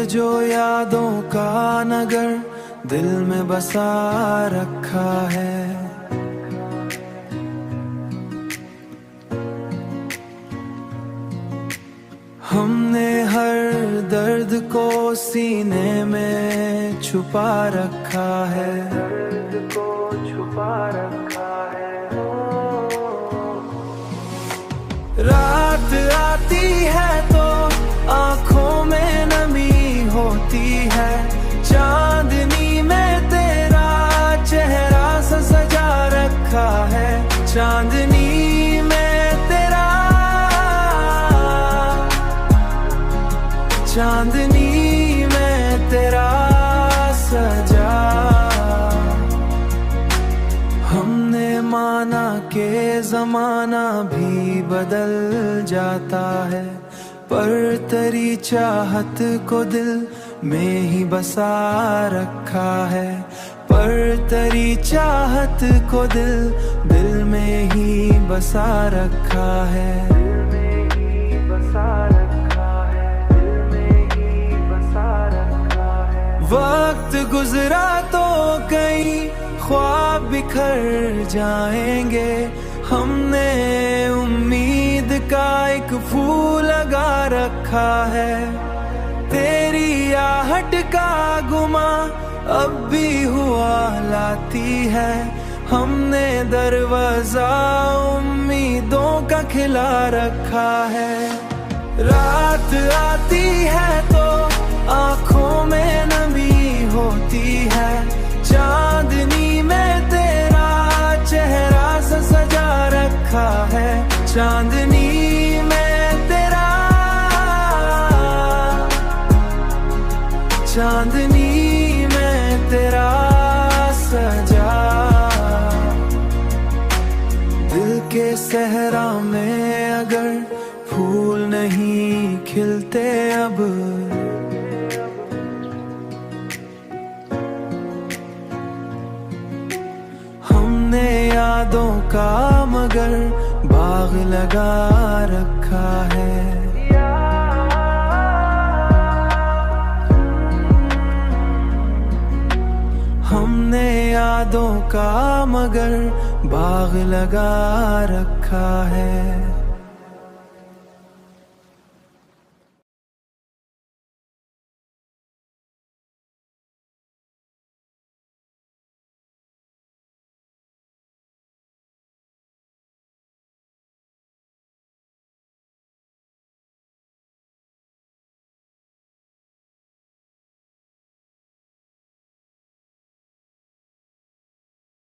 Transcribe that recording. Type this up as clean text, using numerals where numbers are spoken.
जो यादों का नगर दिल में बसा रखा है। हमने हर दर्द को सीने में छुपा रखा है, दर्द को छुपा रखा है। रात आती है तो आंखों में नमी होती है, चांदनी में तेरा चेहरा सा सजा रखा है। चांदनी में तेरा, चांदनी में तेरा सजा। हमने माना के जमाना भी बदल जाता है, पर तेरी चाहत को दिल में ही बसा रखा है। पर तेरी चाहत को दिल में ही बसा रखा है, दिल में ही बसा रखा है, दिल में ही बसा रखा है। वक्त गुजरा तो कई ख्वाब बिखर जाएंगे, हमने उम्मीद का एक फूल लगा रखा है। तेरी आहट का गुमा अब भी हुआ लाती है, हमने दरवाजा उम्मीदों का खिला रखा है। रात आती है तो आंखों में नमी होती है, चांदनी में तेरा चेहरा सा सजा रखा है। चांदनी में तेरा, चांदनी में तेरा सजा। दिल के सहरा में अगर फूल नहीं खिलते अब, हमने यादों का मगर बाग लगा रखा है। हमने यादों का मगर बाग लगा रखा है।